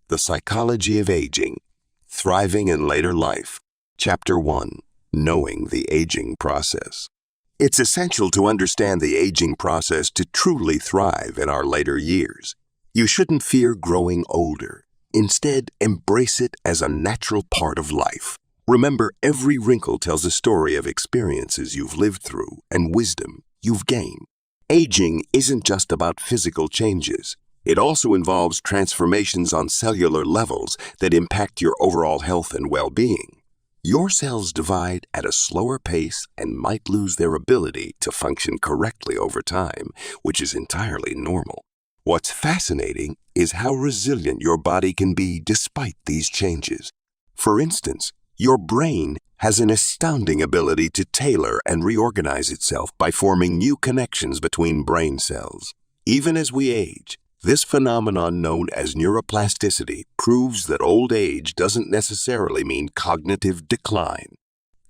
The Psychology of Aging, Thriving in Later Life. Chapter 1, Knowing the Aging Process. It's essential to understand the aging process to truly thrive in our later years. You shouldn't fear growing older. Instead, embrace it as a natural part of life. Remember, every wrinkle tells a story of experiences you've lived through and wisdom you've gained. Aging isn't just about physical changes. It also involves transformations on cellular levels that impact your overall health and well-being. Your cells divide at a slower pace and might lose their ability to function correctly over time, which is entirely normal. What's fascinating is how resilient your body can be despite these changes. For instance, your brain has an astounding ability to tailor and reorganize itself by forming new connections between brain cells. Even as we age, this phenomenon known as neuroplasticity proves that old age doesn't necessarily mean cognitive decline.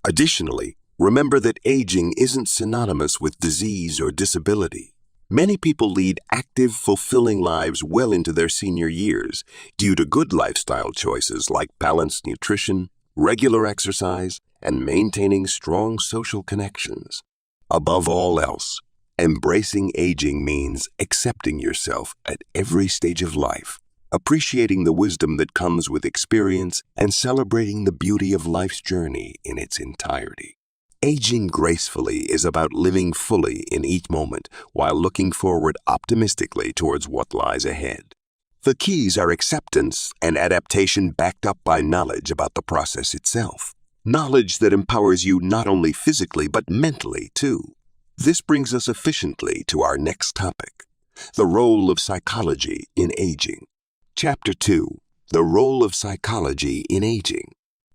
Additionally, remember that aging isn't synonymous with disease or disability. Many people lead active, fulfilling lives well into their senior years due to good lifestyle choices like balanced nutrition, regular exercise, and maintaining strong social connections. Above all else, embracing aging means accepting yourself at every stage of life, appreciating the wisdom that comes with experience, and celebrating the beauty of life's journey in its entirety. Aging gracefully is about living fully in each moment while looking forward optimistically towards what lies ahead. The keys are acceptance and adaptation backed up by knowledge about the process itself. Knowledge that empowers you not only physically but mentally too. This brings us efficiently to our next topic, the role of psychology in aging. Chapter 2, The Role of Psychology in Aging.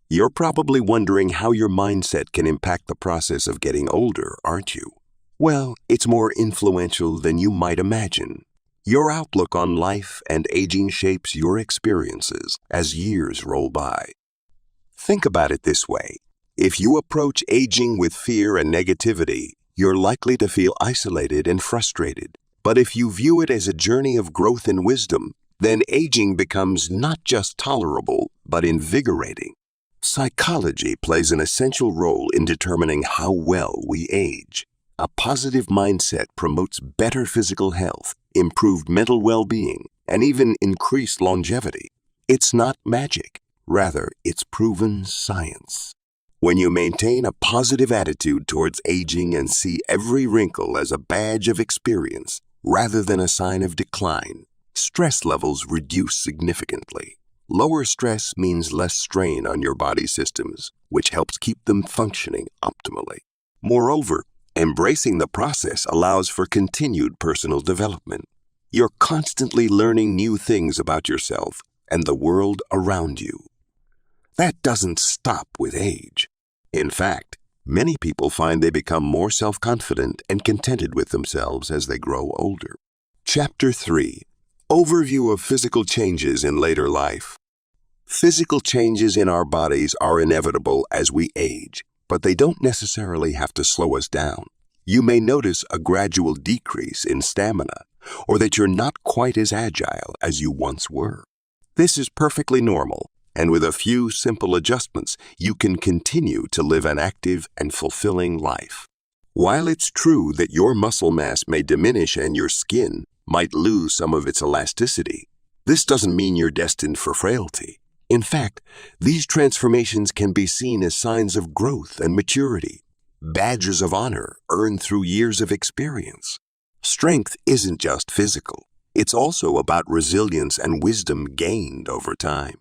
You're probably wondering how your mindset can impact the process of getting older, aren't you? Well, it's more influential than you might imagine. Your outlook on life and aging shapes your experiences as years roll by. Think about it this way. If you approach aging with fear and negativity, you're likely to feel isolated and frustrated. But if you view it as a journey of growth and wisdom, then aging becomes not just tolerable, but invigorating. Psychology plays an essential role in determining how well we age. A positive mindset promotes better physical health, improved mental well-being, and even increased longevity. It's not magic. Rather, it's proven science. When you maintain a positive attitude towards aging and see every wrinkle as a badge of experience rather than a sign of decline, stress levels reduce significantly. Lower stress means less strain on your body systems, which helps keep them functioning optimally. Moreover, embracing the process allows for continued personal development. You're constantly learning new things about yourself and the world around you. That doesn't stop with age. In fact, many people find they become more self-confident and contented with themselves as they grow older. Chapter 3, Overview of Physical Changes in Later Life. Physical changes in our bodies are inevitable as we age, but they don't necessarily have to slow us down. You may notice a gradual decrease in stamina, or that you're not quite as agile as you once were. This is perfectly normal, and with a few simple adjustments, you can continue to live an active and fulfilling life. While it's true that your muscle mass may diminish and your skin might lose some of its elasticity, this doesn't mean you're destined for frailty. In fact, these transformations can be seen as signs of growth and maturity, badges of honor earned through years of experience. Strength isn't just physical. It's also about resilience and wisdom gained over time.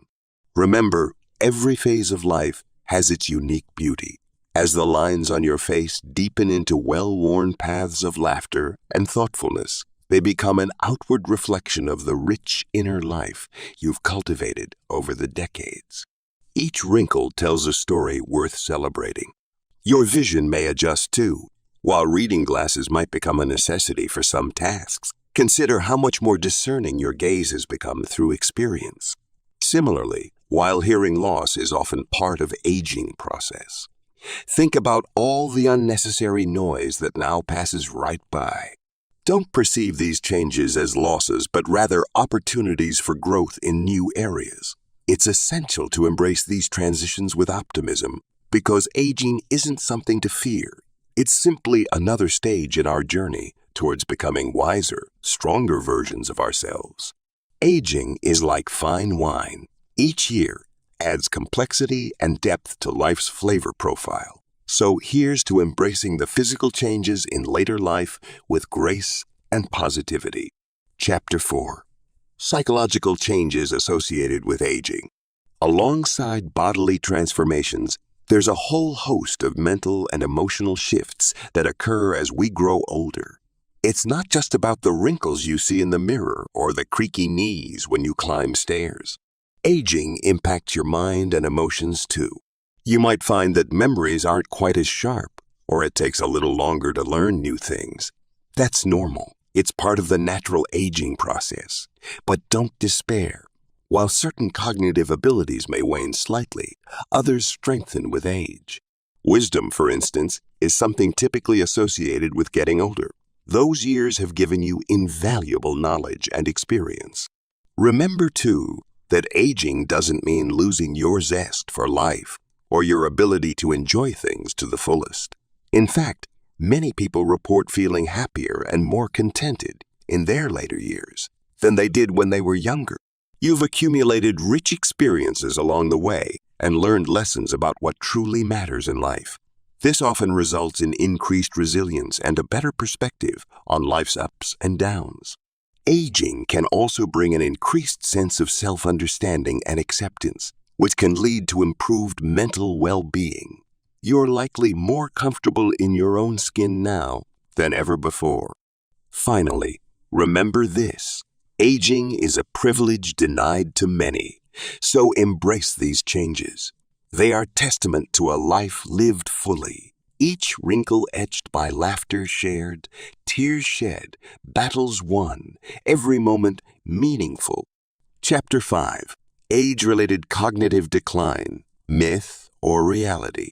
Remember, every phase of life has its unique beauty. As the lines on your face deepen into well-worn paths of laughter and thoughtfulness, they become an outward reflection of the rich inner life you've cultivated over the decades. Each wrinkle tells a story worth celebrating. Your vision may adjust too. While reading glasses might become a necessity for some tasks, consider how much more discerning your gaze has become through experience. Similarly, while hearing loss is often part of aging process, think about all the unnecessary noise that now passes right by. Don't perceive these changes as losses, but rather opportunities for growth in new areas. It's essential to embrace these transitions with optimism because aging isn't something to fear. It's simply another stage in our journey towards becoming wiser, stronger versions of ourselves. Aging is like fine wine. Each year adds complexity and depth to life's flavor profile. So here's to embracing the physical changes in later life with grace and positivity. Chapter 4. Psychological changes associated with aging. Alongside bodily transformations, there's a whole host of mental and emotional shifts that occur as we grow older. It's not just about the wrinkles you see in the mirror or the creaky knees when you climb stairs. Aging impacts your mind and emotions too. You might find that memories aren't quite as sharp, or it takes a little longer to learn new things. That's normal. It's part of the natural aging process. But don't despair. While certain cognitive abilities may wane slightly, others strengthen with age. Wisdom, for instance, is something typically associated with getting older. Those years have given you invaluable knowledge and experience. Remember, too, that aging doesn't mean losing your zest for life or your ability to enjoy things to the fullest. In fact, many people report feeling happier and more contented in their later years than they did when they were younger. You've accumulated rich experiences along the way and learned lessons about what truly matters in life. This often results in increased resilience and a better perspective on life's ups and downs. Aging can also bring an increased sense of self-understanding and acceptance, which can lead to improved mental well-being. You're likely more comfortable in your own skin now than ever before. Finally, remember this: aging is a privilege denied to many, so embrace these changes. They are testament to a life lived fully, each wrinkle etched by laughter shared, tears shed, battles won, every moment meaningful. Chapter 5. Age-related cognitive decline, myth or reality.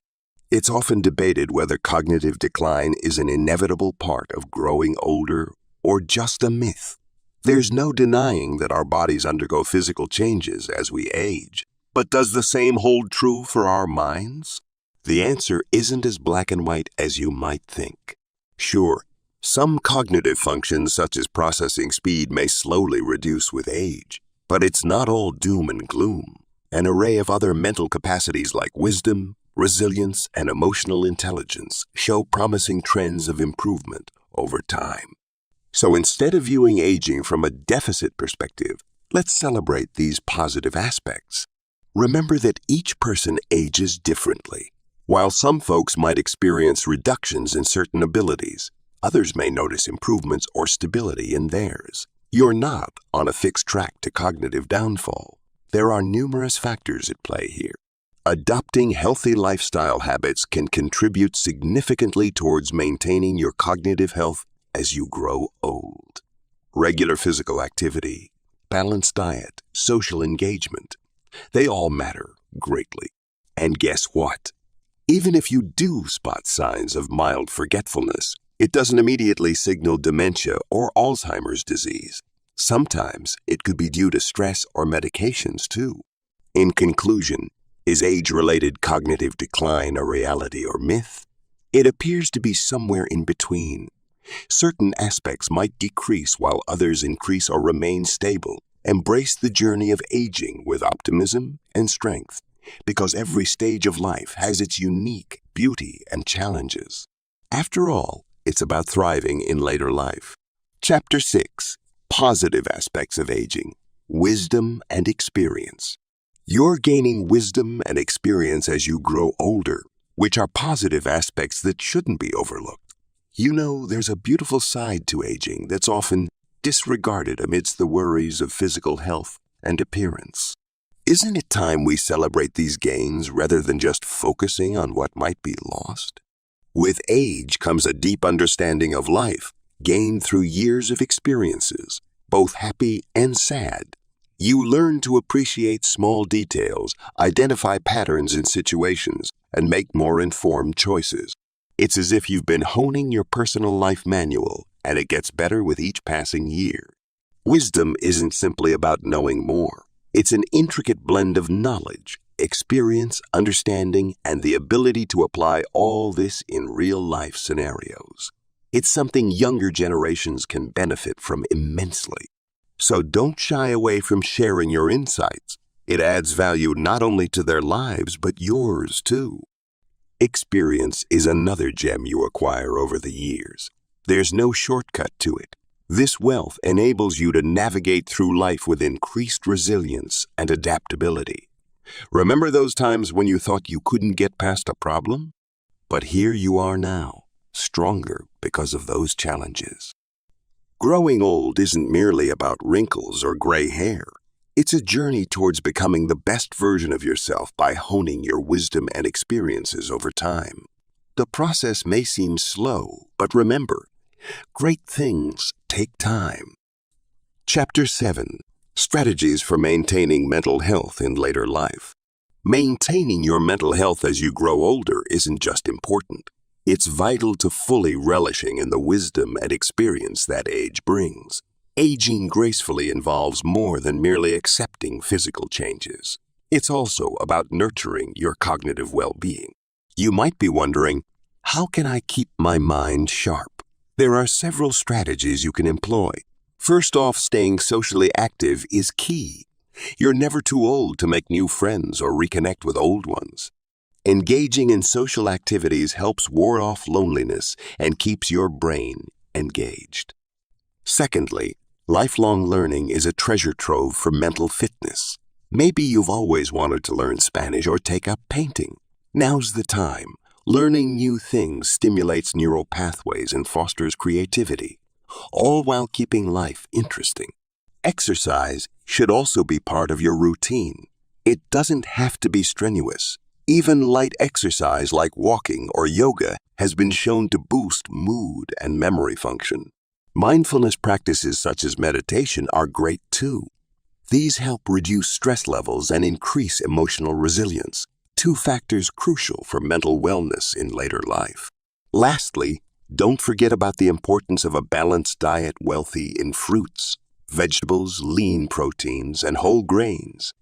It's often debated whether cognitive decline is an inevitable part of growing older or just a myth. There's no denying that our bodies undergo physical changes as we age. But does the same hold true for our minds? The answer isn't as black and white as you might think. Sure, some cognitive functions such as processing speed may slowly reduce with age, but it's not all doom and gloom. An array of other mental capacities like wisdom, resilience, and emotional intelligence show promising trends of improvement over time. So instead of viewing aging from a deficit perspective, let's celebrate these positive aspects. Remember that each person ages differently. While some folks might experience reductions in certain abilities, others may notice improvements or stability in theirs. You're not on a fixed track to cognitive downfall. There are numerous factors at play here. Adopting healthy lifestyle habits can contribute significantly towards maintaining your cognitive health as you grow old. Regular physical activity, balanced diet, social engagement, they all matter greatly. And guess what? Even if you do spot signs of mild forgetfulness, it doesn't immediately signal dementia or Alzheimer's disease. Sometimes it could be due to stress or medications too. In conclusion, is age-related cognitive decline a reality or myth? It appears to be somewhere in between. Certain aspects might decrease while others increase or remain stable. Embrace the journey of aging with optimism and strength, because every stage of life has its unique beauty and challenges. After all, it's about thriving in later life. Chapter 6. Positive aspects of aging, wisdom and experience. You're gaining wisdom and experience as you grow older, which are positive aspects that shouldn't be overlooked. You know, there's a beautiful side to aging that's often disregarded amidst the worries of physical health and appearance. Isn't it time we celebrate these gains rather than just focusing on what might be lost? With age comes a deep understanding of life, gained through years of experiences, both happy and sad. You learn to appreciate small details, identify patterns in situations, and make more informed choices. It's as if you've been honing your personal life manual, and it gets better with each passing year. Wisdom isn't simply about knowing more. It's an intricate blend of knowledge, experience, understanding, and the ability to apply all this in real-life scenarios. It's something younger generations can benefit from immensely. So don't shy away from sharing your insights. It adds value not only to their lives, but yours too. Experience is another gem you acquire over the years. There's no shortcut to it. This wealth enables you to navigate through life with increased resilience and adaptability. Remember those times when you thought you couldn't get past a problem? But here you are now, stronger because of those challenges. Growing old isn't merely about wrinkles or gray hair. It's a journey towards becoming the best version of yourself by honing your wisdom and experiences over time. The process may seem slow, but remember, great things take time. Chapter 7. Strategies for Maintaining Mental Health in Later Life. Maintaining your mental health as you grow older isn't just important. It's vital to fully relishing in the wisdom and experience that age brings. Aging gracefully involves more than merely accepting physical changes. It's also about nurturing your cognitive well-being. You might be wondering, how can I keep my mind sharp? There are several strategies you can employ. First off, staying socially active is key. You're never too old to make new friends or reconnect with old ones. Engaging in social activities helps ward off loneliness and keeps your brain engaged. Secondly, lifelong learning is a treasure trove for mental fitness. Maybe you've always wanted to learn Spanish or take up painting. Now's the time. Learning new things stimulates neural pathways and fosters creativity, all while keeping life interesting. Exercise should also be part of your routine. It doesn't have to be strenuous. Even light exercise like walking or yoga has been shown to boost mood and memory function. Mindfulness practices such as meditation are great too. These help reduce stress levels and increase emotional resilience, two factors crucial for mental wellness in later life. Lastly, don't forget about the importance of a balanced diet wealthy in fruits, vegetables, lean proteins, and whole grains.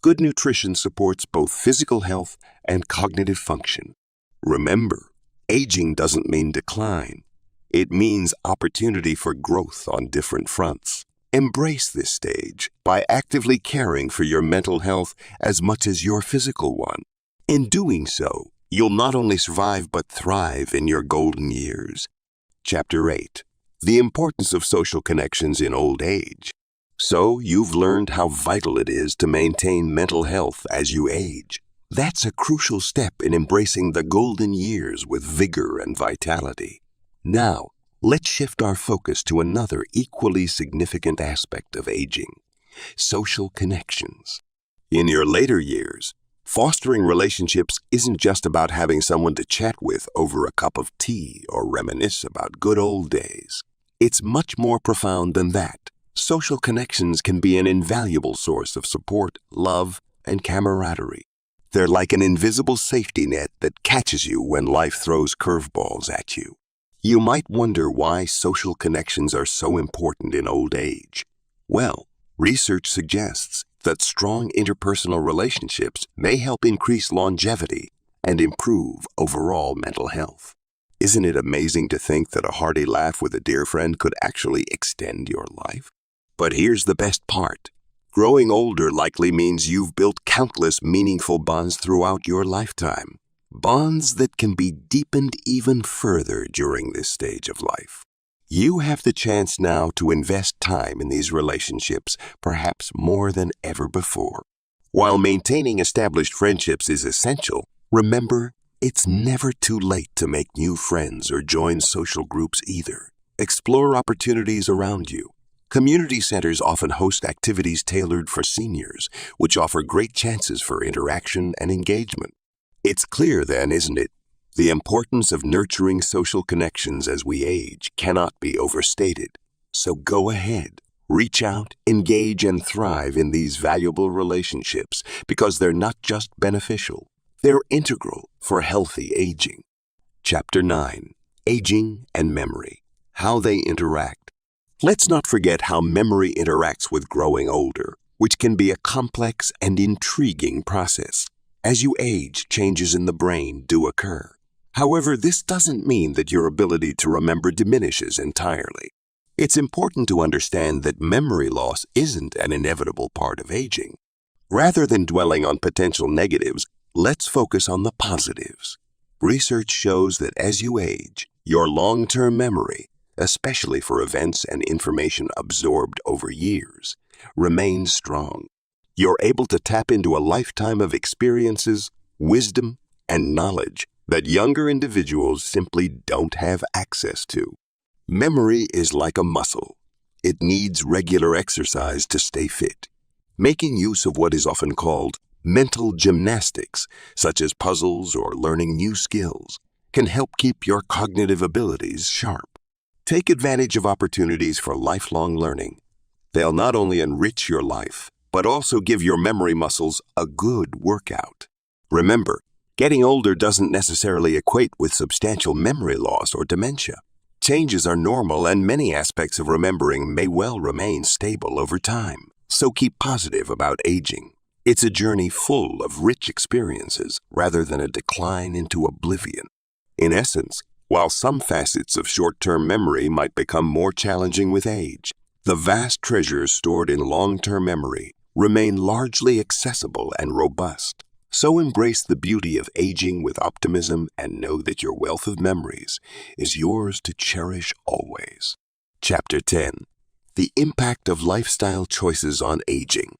Good nutrition supports both physical health and cognitive function. Remember, aging doesn't mean decline. It means opportunity for growth on different fronts. Embrace this stage by actively caring for your mental health as much as your physical one. In doing so, you'll not only survive but thrive in your golden years. Chapter 8. The Importance of Social Connections in Old Age. So, you've learned how vital it is to maintain mental health as you age. That's a crucial step in embracing the golden years with vigor and vitality. Now, let's shift our focus to another equally significant aspect of aging: social connections. In your later years, fostering relationships isn't just about having someone to chat with over a cup of tea or reminisce about good old days. It's much more profound than that. Social connections can be an invaluable source of support, love, and camaraderie. They're like an invisible safety net that catches you when life throws curveballs at you. You might wonder why social connections are so important in old age. Well, research suggests that strong interpersonal relationships may help increase longevity and improve overall mental health. Isn't it amazing to think that a hearty laugh with a dear friend could actually extend your life? But here's the best part. Growing older likely means you've built countless meaningful bonds throughout your lifetime. Bonds that can be deepened even further during this stage of life. You have the chance now to invest time in these relationships, perhaps more than ever before. While maintaining established friendships is essential, remember, it's never too late to make new friends or join social groups either. Explore opportunities around you. Community centers often host activities tailored for seniors, which offer great chances for interaction and engagement. It's clear then, isn't it? The importance of nurturing social connections as we age cannot be overstated. So go ahead, reach out, engage, and thrive in these valuable relationships because they're not just beneficial, they're integral for healthy aging. Chapter 9. Aging and Memory. how they interact. Let's not forget how memory interacts with growing older, which can be a complex and intriguing process. As you age, changes in the brain do occur. However, this doesn't mean that your ability to remember diminishes entirely. It's important to understand that memory loss isn't an inevitable part of aging. Rather than dwelling on potential negatives, let's focus on the positives. Research shows that as you age, your long-term memory, especially for events and information absorbed over years, remains strong. You're able to tap into a lifetime of experiences, wisdom, and knowledge that younger individuals simply don't have access to. Memory is like a muscle. It needs regular exercise to stay fit. Making use of what is often called mental gymnastics, such as puzzles or learning new skills, can help keep your cognitive abilities sharp. Take advantage of opportunities for lifelong learning. They'll not only enrich your life, but also give your memory muscles a good workout. Remember, getting older doesn't necessarily equate with substantial memory loss or dementia. Changes are normal, and many aspects of remembering may well remain stable over time. So keep positive about aging. It's a journey full of rich experiences rather than a decline into oblivion. In essence, while some facets of short-term memory might become more challenging with age, the vast treasures stored in long-term memory remain largely accessible and robust. So embrace the beauty of aging with optimism and know that your wealth of memories is yours to cherish always. Chapter 10. The Impact of Lifestyle Choices on Aging.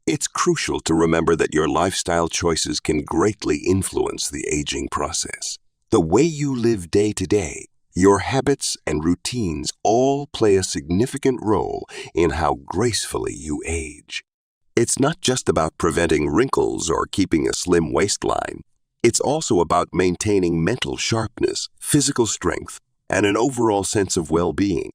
It's crucial to remember that your lifestyle choices can greatly influence the aging process. The way you live day to day, your habits and routines all play a significant role in how gracefully you age. It's not just about preventing wrinkles or keeping a slim waistline. It's also about maintaining mental sharpness, physical strength, and an overall sense of well-being.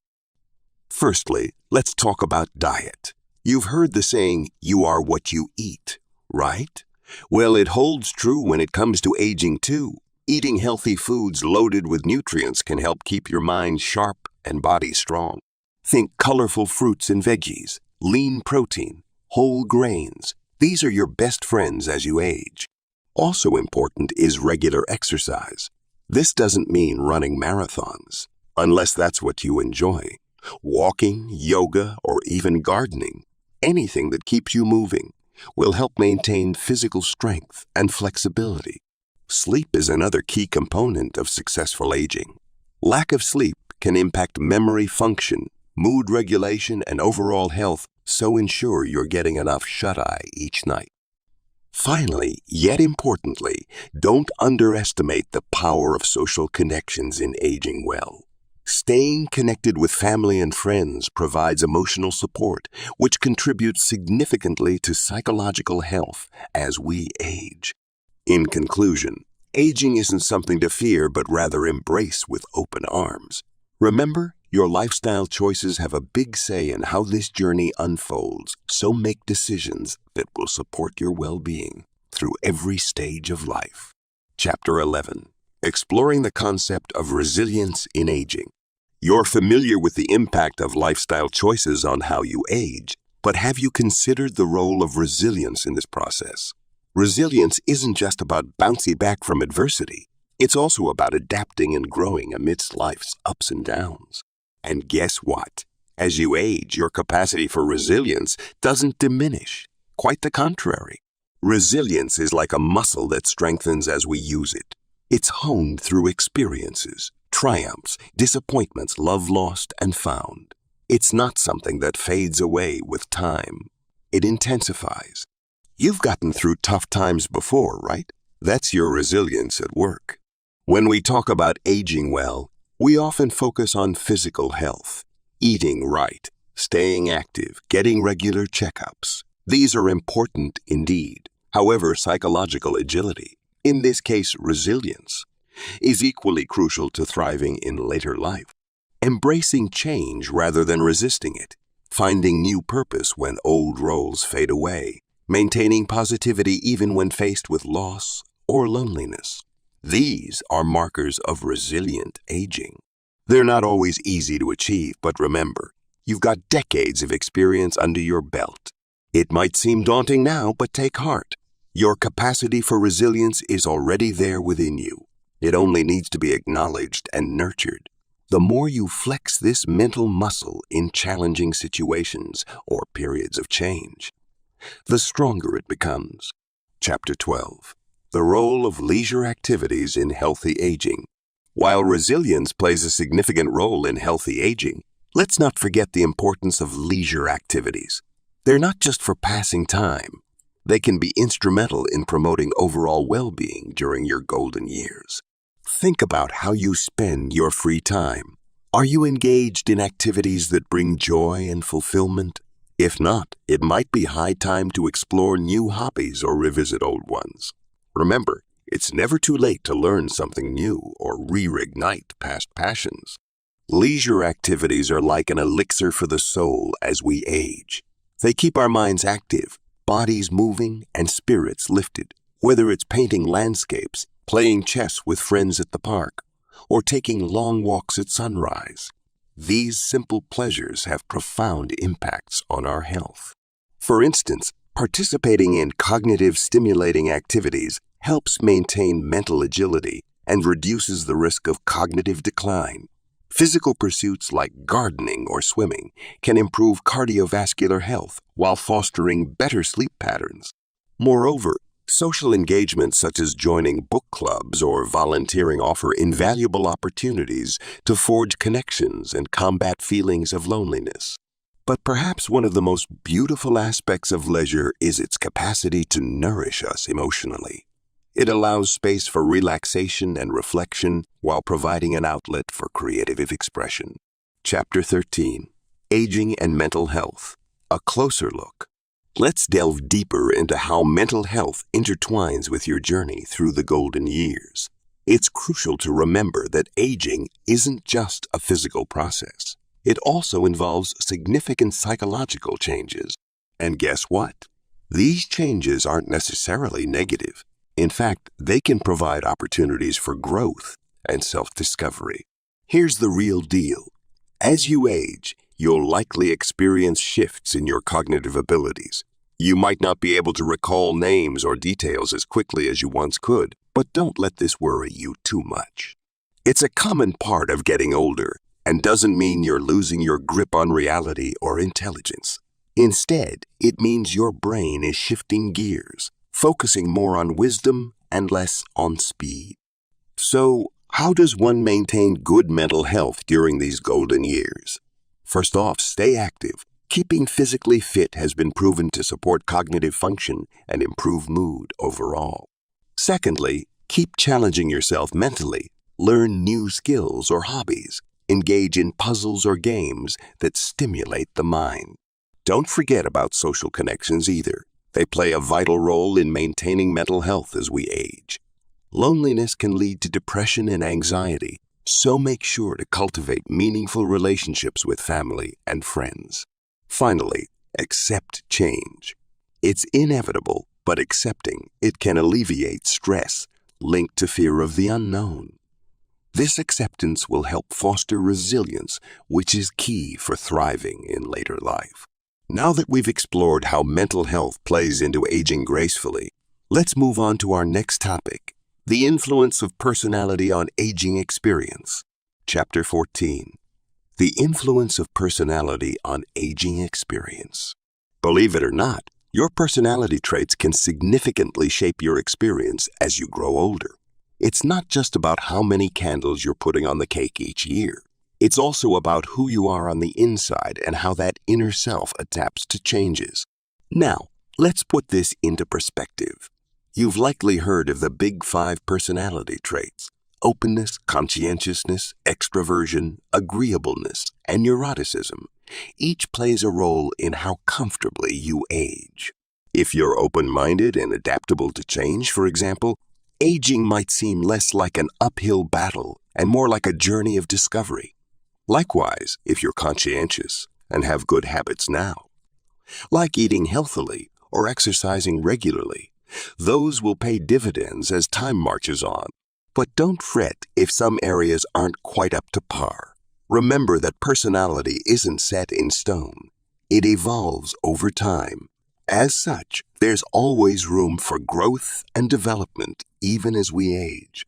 Firstly, let's talk about diet. You've heard the saying, "You are what you eat," right? Well, it holds true when it comes to aging too. Eating healthy foods loaded with nutrients can help keep your mind sharp and body strong. Think colorful fruits and veggies, lean protein, whole grains. These are your best friends as you age. Also important is regular exercise. This doesn't mean running marathons, unless that's what you enjoy. Walking, yoga, or even gardening, anything that keeps you moving, will help maintain physical strength and flexibility. Sleep is another key component of successful aging. Lack of sleep can impact memory function, mood regulation, and overall health, so ensure you're getting enough shut-eye each night. Finally, yet importantly, don't underestimate the power of social connections in aging well. Staying connected with family and friends provides emotional support, which contributes significantly to psychological health as we age. In conclusion, aging isn't something to fear, but rather embrace with open arms. Remember, your lifestyle choices have a big say in how this journey unfolds, so make decisions that will support your well-being through every stage of life. Chapter 11. Exploring the concept of resilience in aging. You're familiar with the impact of lifestyle choices on how you age, but have you considered the role of resilience in this process? Resilience isn't just about bouncing back from adversity. It's also about adapting and growing amidst life's ups and downs. And guess what? As you age, your capacity for resilience doesn't diminish. Quite the contrary. Resilience is like a muscle that strengthens as we use it. It's honed through experiences, triumphs, disappointments, love lost and found. It's not something that fades away with time. It intensifies. You've gotten through tough times before, right? That's your resilience at work. When we talk about aging well, we often focus on physical health, eating right, staying active, getting regular checkups. These are important indeed. However, psychological agility, in this case resilience, is equally crucial to thriving in later life. Embracing change rather than resisting it, finding new purpose when old roles fade away, maintaining positivity even when faced with loss or loneliness. These are markers of resilient aging. They're not always easy to achieve, but remember, you've got decades of experience under your belt. It might seem daunting now, but take heart. Your capacity for resilience is already there within you. It only needs to be acknowledged and nurtured. The more you flex this mental muscle in challenging situations or periods of change, the stronger it becomes. Chapter 12. The Role of Leisure Activities in Healthy Aging. While resilience plays a significant role in healthy aging, let's not forget the importance of leisure activities. They're not just for passing time. They can be instrumental in promoting overall well-being during your golden years. Think about how you spend your free time. Are you engaged in activities that bring joy and fulfillment? If not, it might be high time to explore new hobbies or revisit old ones. Remember, it's never too late to learn something new or reignite past passions. Leisure activities are like an elixir for the soul as we age. They keep our minds active, bodies moving, and spirits lifted. Whether it's painting landscapes, playing chess with friends at the park, or taking long walks at sunrise, these simple pleasures have profound impacts on our health. For instance, participating in cognitive stimulating activities helps maintain mental agility and reduces the risk of cognitive decline. Physical pursuits like gardening or swimming can improve cardiovascular health while fostering better sleep patterns. Moreover, social engagements such as joining book clubs or volunteering offer invaluable opportunities to forge connections and combat feelings of loneliness. But perhaps one of the most beautiful aspects of leisure is its capacity to nourish us emotionally. It allows space for relaxation and reflection while providing an outlet for creative expression. Chapter 13. Aging and Mental Health. A closer look. Let's delve deeper into how mental health intertwines with your journey through the golden years. It's crucial to remember that aging isn't just a physical process. It also involves significant psychological changes. And guess what? These changes aren't necessarily negative. In fact, they can provide opportunities for growth and self-discovery. Here's the real deal. As you age, you'll likely experience shifts in your cognitive abilities. You might not be able to recall names or details as quickly as you once could, but don't let this worry you too much. It's a common part of getting older and doesn't mean you're losing your grip on reality or intelligence. Instead, it means your brain is shifting gears, focusing more on wisdom and less on speed. So, how does one maintain good mental health during these golden years? First off, stay active. Keeping physically fit has been proven to support cognitive function and improve mood overall. Secondly, keep challenging yourself mentally. Learn new skills or hobbies. Engage in puzzles or games that stimulate the mind. Don't forget about social connections either. They play a vital role in maintaining mental health as we age. Loneliness can lead to depression and anxiety, so make sure to cultivate meaningful relationships with family and friends. Finally, accept change. It's inevitable, but accepting it can alleviate stress linked to fear of the unknown. This acceptance will help foster resilience, which is key for thriving in later life. Now that we've explored how mental health plays into aging gracefully, let's move on to our next topic, the influence of personality on aging experience. Chapter 14. The influence of personality on aging experience. Believe it or not, your personality traits can significantly shape your experience as you grow older. It's not just about how many candles you're putting on the cake each year. It's also about who you are on the inside and how that inner self adapts to changes. Now, let's put this into perspective. You've likely heard of the big 5 personality traits: openness, conscientiousness, extroversion, agreeableness, and neuroticism. Each plays a role in how comfortably you age. If you're open-minded and adaptable to change, for example, aging might seem less like an uphill battle and more like a journey of discovery. Likewise, if you're conscientious and have good habits now, like eating healthily or exercising regularly, those will pay dividends as time marches on. But don't fret if some areas aren't quite up to par. Remember that personality isn't set in stone. It evolves over time. As such, there's always room for growth and development even as we age.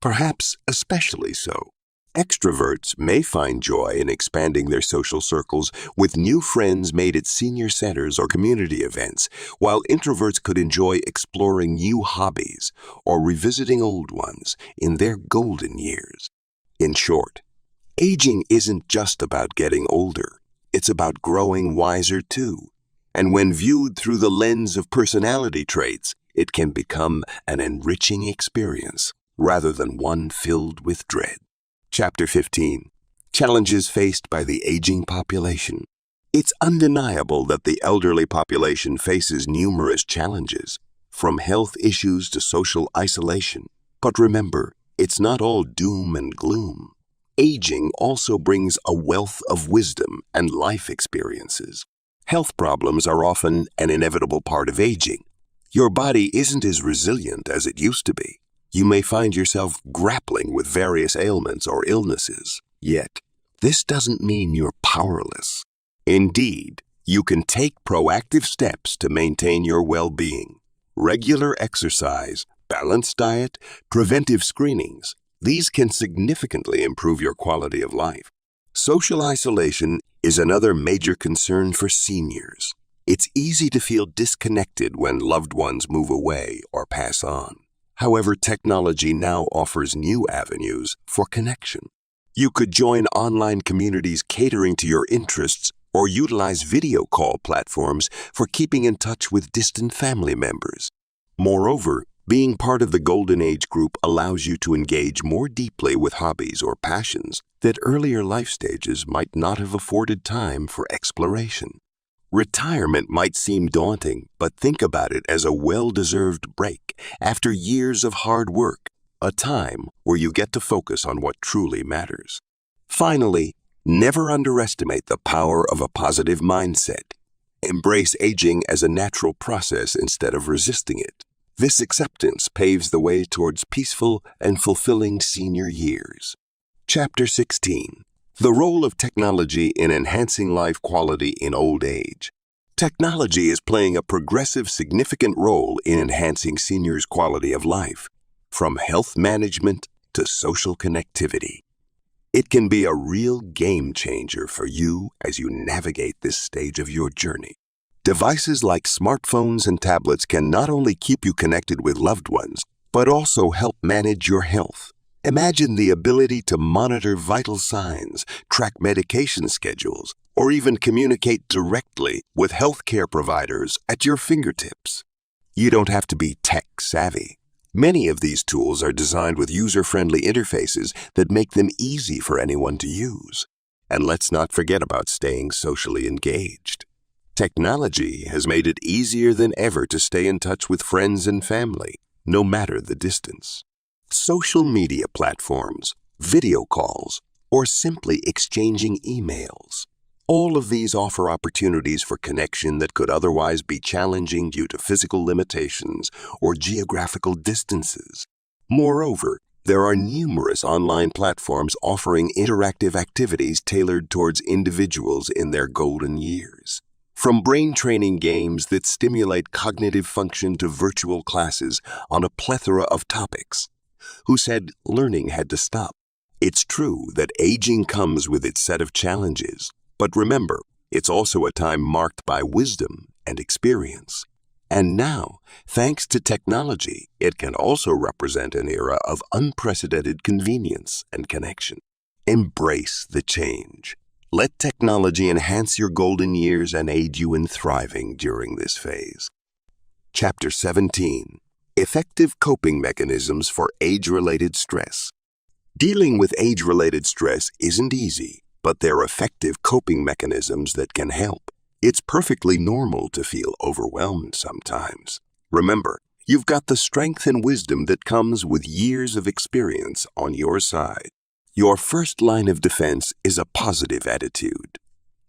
Perhaps especially so. Extroverts may find joy in expanding their social circles with new friends made at senior centers or community events, while introverts could enjoy exploring new hobbies or revisiting old ones in their golden years. In short, aging isn't just about getting older. It's about growing wiser too. And when viewed through the lens of personality traits, it can become an enriching experience rather than one filled with dread. Chapter 15. Challenges faced by the aging population. It's undeniable that the elderly population faces numerous challenges, from health issues to social isolation. But remember, it's not all doom and gloom. Aging also brings a wealth of wisdom and life experiences. Health problems are often an inevitable part of aging. Your body isn't as resilient as it used to be. You may find yourself grappling with various ailments or illnesses. Yet, this doesn't mean you're powerless. Indeed, you can take proactive steps to maintain your well-being. Regular exercise, balanced diet, preventive screenings, these can significantly improve your quality of life. Social isolation is another major concern for seniors. It's easy to feel disconnected when loved ones move away or pass on. However, technology now offers new avenues for connection. You could join online communities catering to your interests or utilize video call platforms for keeping in touch with distant family members. Moreover, being part of the Golden Age group allows you to engage more deeply with hobbies or passions that earlier life stages might not have afforded time for exploration. Retirement might seem daunting, but think about it as a well-deserved break after years of hard work, a time where you get to focus on what truly matters. Finally, never underestimate the power of a positive mindset. Embrace aging as a natural process instead of resisting it. This acceptance paves the way towards peaceful and fulfilling senior years. Chapter 16. The role of technology in enhancing life quality in old age. Technology is playing a progressive, significant role in enhancing seniors' quality of life, from health management to social connectivity. It can be a real game changer for you as you navigate this stage of your journey. Devices like smartphones and tablets can not only keep you connected with loved ones, but also help manage your health. Imagine the ability to monitor vital signs, track medication schedules, or even communicate directly with healthcare providers at your fingertips. You don't have to be tech-savvy. Many of these tools are designed with user-friendly interfaces that make them easy for anyone to use. And let's not forget about staying socially engaged. Technology has made it easier than ever to stay in touch with friends and family, no matter the distance. Social media platforms, video calls, or simply exchanging emails. All of these offer opportunities for connection that could otherwise be challenging due to physical limitations or geographical distances. Moreover, there are numerous online platforms offering interactive activities tailored towards individuals in their golden years. From brain-training games that stimulate cognitive function to virtual classes on a plethora of topics. Who said learning had to stop? It's true that aging comes with its set of challenges, but remember, it's also a time marked by wisdom and experience. And now, thanks to technology, it can also represent an era of unprecedented convenience and connection. Embrace the change. Let technology enhance your golden years and aid you in thriving during this phase. Chapter 17. Effective coping mechanisms for age-related stress. Dealing with age-related stress isn't easy, but there are effective coping mechanisms that can help. It's perfectly normal to feel overwhelmed sometimes. Remember, you've got the strength and wisdom that comes with years of experience on your side. Your first line of defense is a positive attitude.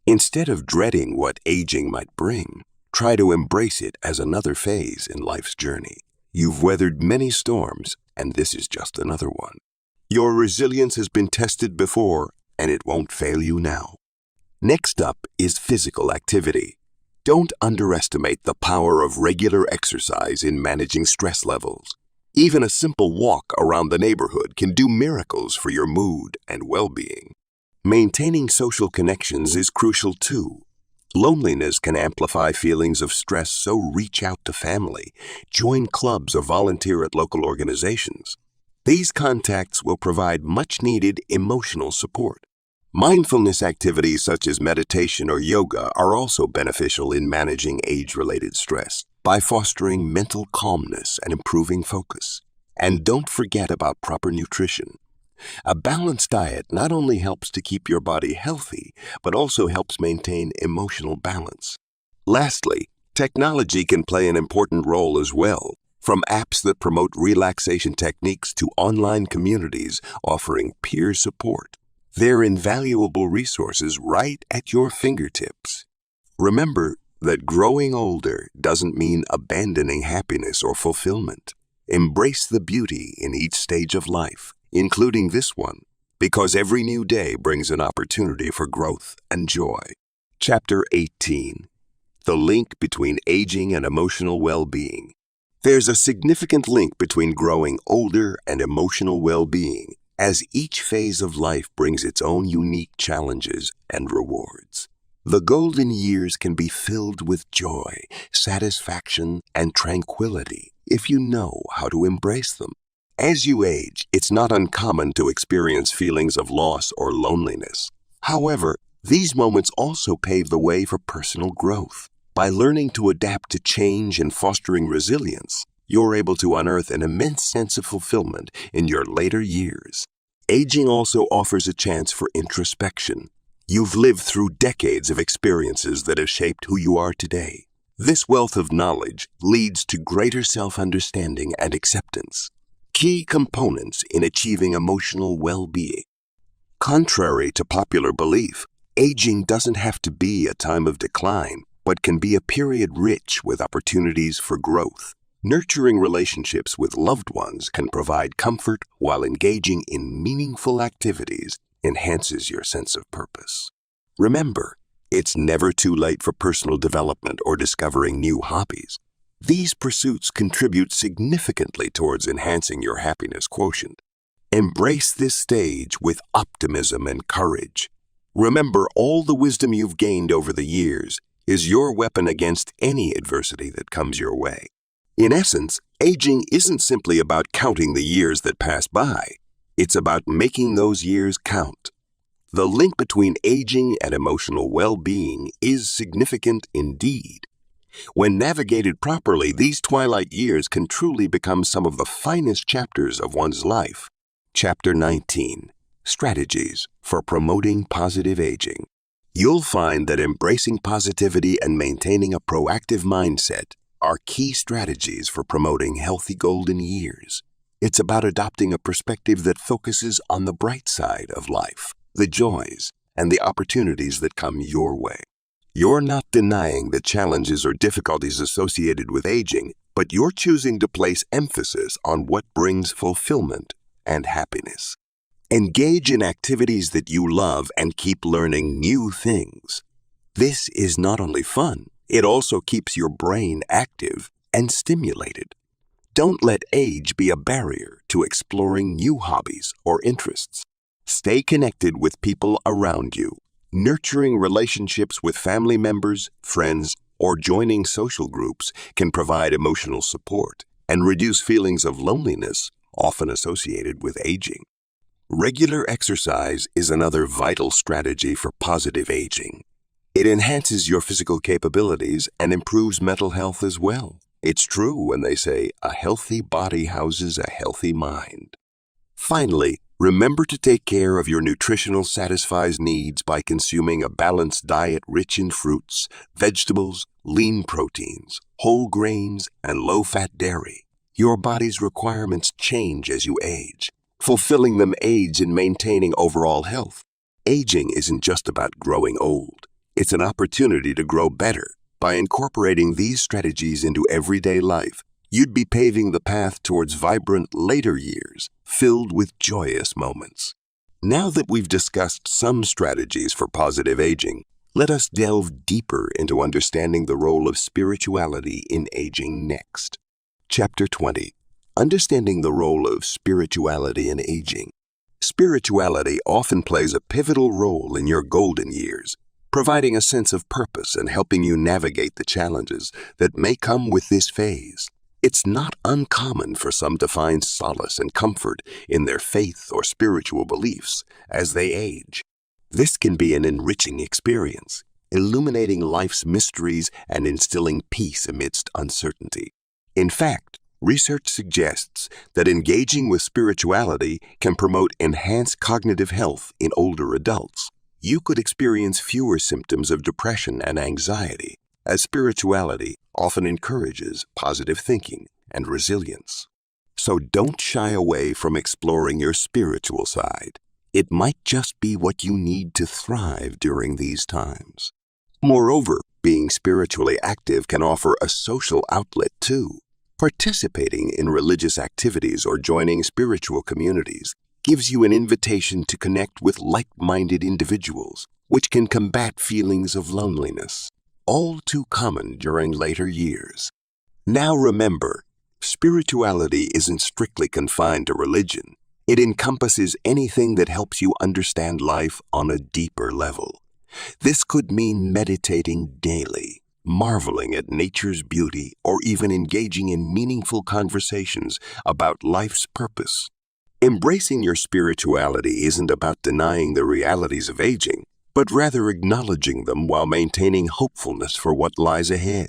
Instead of dreading what aging might bring, try to embrace it as another phase in life's journey. You've weathered many storms, and this is just another one. Your resilience has been tested before, and it won't fail you now. Next up is physical activity. Don't underestimate the power of regular exercise in managing stress levels. Even a simple walk around the neighborhood can do miracles for your mood and well-being. Maintaining social connections is crucial too. Loneliness can amplify feelings of stress, so reach out to family, join clubs, or volunteer at local organizations. These contacts will provide much-needed emotional support. Mindfulness activities such as meditation or yoga are also beneficial in managing age-related stress by fostering mental calmness and improving focus. And don't forget about proper nutrition. A balanced diet not only helps to keep your body healthy, but also helps maintain emotional balance. Lastly, technology can play an important role as well, from apps that promote relaxation techniques to online communities offering peer support. They're invaluable resources right at your fingertips. Remember that growing older doesn't mean abandoning happiness or fulfillment. Embrace the beauty in each stage of life, including this one, because every new day brings an opportunity for growth and joy. Chapter 18. The link between aging and emotional well-being. There's a significant link between growing older and emotional well-being, as each phase of life brings its own unique challenges and rewards. The golden years can be filled with joy, satisfaction, and tranquility if you know how to embrace them. As you age, it's not uncommon to experience feelings of loss or loneliness. However, these moments also pave the way for personal growth. By learning to adapt to change and fostering resilience, you're able to unearth an immense sense of fulfillment in your later years. Aging also offers a chance for introspection. You've lived through decades of experiences that have shaped who you are today. This wealth of knowledge leads to greater self-understanding and acceptance, key components in achieving emotional well-being. Contrary to popular belief, aging doesn't have to be a time of decline, but can be a period rich with opportunities for growth. Nurturing relationships with loved ones can provide comfort, while engaging in meaningful activities enhances your sense of purpose. Remember, it's never too late for personal development or discovering new hobbies. These pursuits contribute significantly towards enhancing your happiness quotient. Embrace this stage with optimism and courage. Remember, all the wisdom you've gained over the years is your weapon against any adversity that comes your way. In essence, aging isn't simply about counting the years that pass by. It's about making those years count. The link between aging and emotional well-being is significant indeed. When navigated properly, these twilight years can truly become some of the finest chapters of one's life. Chapter 19. Strategies for Promoting Positive Aging. You'll find that embracing positivity and maintaining a proactive mindset are key strategies for promoting healthy golden years. It's about adopting a perspective that focuses on the bright side of life, the joys, and the opportunities that come your way. You're not denying the challenges or difficulties associated with aging, but you're choosing to place emphasis on what brings fulfillment and happiness. Engage in activities that you love and keep learning new things. This is not only fun, it also keeps your brain active and stimulated. Don't let age be a barrier to exploring new hobbies or interests. Stay connected with people around you. Nurturing relationships with family members, friends, or joining social groups can provide emotional support and reduce feelings of loneliness often associated with aging. Regular exercise is another vital strategy for positive aging. It enhances your physical capabilities and improves mental health as well. It's true when they say a healthy body houses a healthy mind. Finally, remember to take care of your nutritional satisfies needs by consuming a balanced diet rich in fruits, vegetables, lean proteins, whole grains, and low-fat dairy. Your body's requirements change as you age. Fulfilling them aids in maintaining overall health. Aging isn't just about growing old. It's an opportunity to grow better. By incorporating these strategies into everyday life, you'd be paving the path towards vibrant later years, filled with joyous moments. Now that we've discussed some strategies for positive aging, let us delve deeper into understanding the role of spirituality in aging next. Chapter 20. Understanding the role of spirituality in aging. Spirituality often plays a pivotal role in your golden years, providing a sense of purpose and helping you navigate the challenges that may come with this phase. It's not uncommon for some to find solace and comfort in their faith or spiritual beliefs as they age. This can be an enriching experience, illuminating life's mysteries and instilling peace amidst uncertainty. In fact, research suggests that engaging with spirituality can promote enhanced cognitive health in older adults. You could experience fewer symptoms of depression and anxiety, as spirituality often encourages positive thinking and resilience. So don't shy away from exploring your spiritual side. It might just be what you need to thrive during these times. Moreover, being spiritually active can offer a social outlet too. Participating in religious activities or joining spiritual communities gives you an invitation to connect with like-minded individuals, which can combat feelings of loneliness, all too common during later years. Now remember, spirituality isn't strictly confined to religion. It encompasses anything that helps you understand life on a deeper level. This could mean meditating daily, marveling at nature's beauty, or even engaging in meaningful conversations about life's purpose. Embracing your spirituality isn't about denying the realities of aging, but rather acknowledging them while maintaining hopefulness for what lies ahead.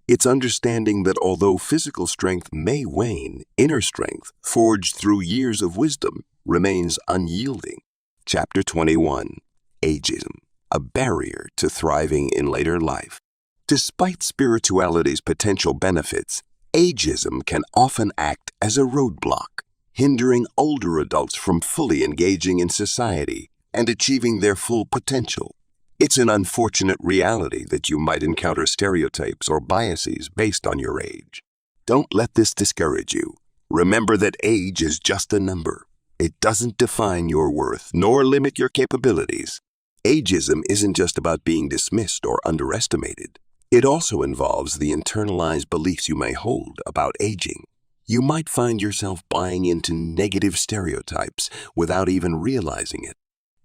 It's understanding that although physical strength may wane, inner strength, forged through years of wisdom, remains unyielding. Chapter 21. Ageism, a barrier to thriving in later life. Despite spirituality's potential benefits, ageism can often act as a roadblock, hindering older adults from fully engaging in society and achieving their full potential. It's an unfortunate reality that you might encounter stereotypes or biases based on your age. Don't let this discourage you. Remember that age is just a number. It doesn't define your worth nor limit your capabilities. Ageism isn't just about being dismissed or underestimated. It also involves the internalized beliefs you may hold about aging. You might find yourself buying into negative stereotypes without even realizing it.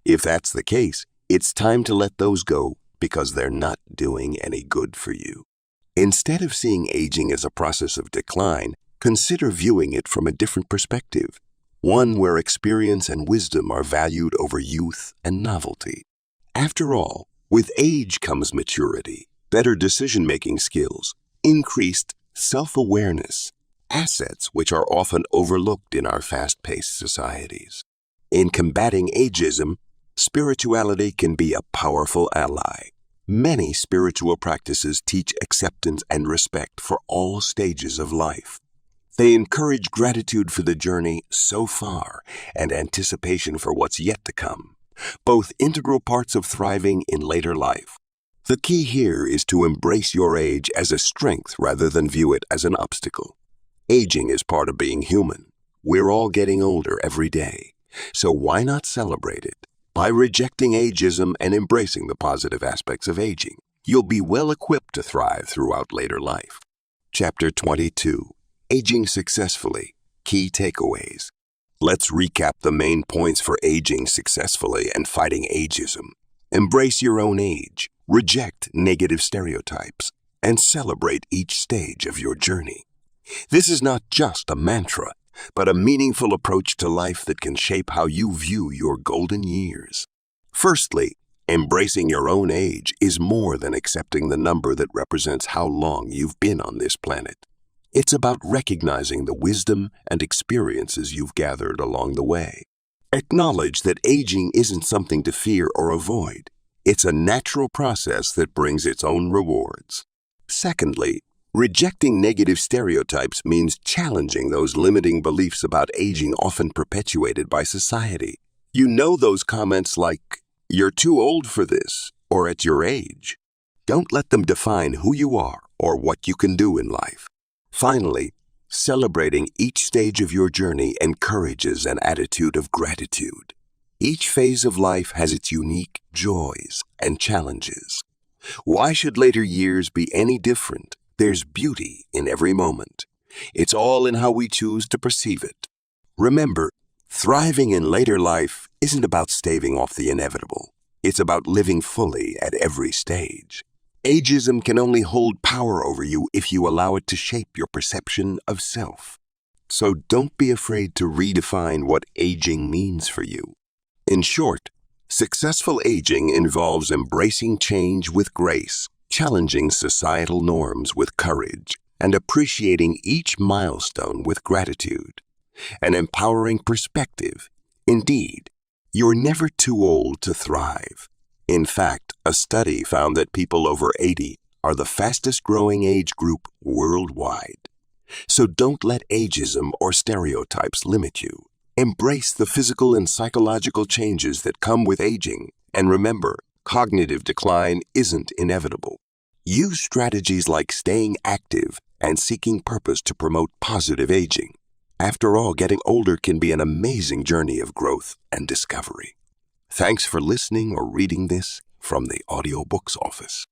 If that's the case, it's time to let those go because they're not doing any good for you. Instead of seeing aging as a process of decline, consider viewing it from a different perspective, one where experience and wisdom are valued over youth and novelty. After all, with age comes maturity, better decision-making skills, increased self-awareness, assets which are often overlooked in our fast-paced societies. In combating ageism, spirituality can be a powerful ally. Many spiritual practices teach acceptance and respect for all stages of life. They encourage gratitude for the journey so far and anticipation for what's yet to come, both integral parts of thriving in later life. The key here is to embrace your age as a strength rather than view it as an obstacle. Aging is part of being human. We're all getting older every day, so why not celebrate it? By rejecting ageism and embracing the positive aspects of aging, you'll be well equipped to thrive throughout later life. Chapter 22. Aging Successfully. Key Takeaways. Let's recap the main points for aging successfully and fighting ageism. Embrace your own age, reject negative stereotypes, and celebrate each stage of your journey. This is not just a mantra, but a meaningful approach to life that can shape how you view your golden years. Firstly, embracing your own age is more than accepting the number that represents how long you've been on this planet. It's about recognizing the wisdom and experiences you've gathered along the way. Acknowledge that aging isn't something to fear or avoid. It's a natural process that brings its own rewards. Secondly, rejecting negative stereotypes means challenging those limiting beliefs about aging often perpetuated by society. You know those comments like, "You're too old for this," or "at your age." Don't let them define who you are or what you can do in life. Finally, celebrating each stage of your journey encourages an attitude of gratitude. Each phase of life has its unique joys and challenges. Why should later years be any different? There's beauty in every moment. It's all in how we choose to perceive it. Remember, thriving in later life isn't about staving off the inevitable. It's about living fully at every stage. Ageism can only hold power over you if you allow it to shape your perception of self. So don't be afraid to redefine what aging means for you. In short, successful aging involves embracing change with grace, challenging societal norms with courage, and appreciating each milestone with gratitude. An empowering perspective. Indeed, you're never too old to thrive. In fact, a study found that people over 80 are the fastest growing age group worldwide. So don't let ageism or stereotypes limit you. Embrace the physical and psychological changes that come with aging, and remember, cognitive decline isn't inevitable. Use strategies like staying active and seeking purpose to promote positive aging. After all, getting older can be an amazing journey of growth and discovery. Thanks for listening or reading this from the Audiobooks office.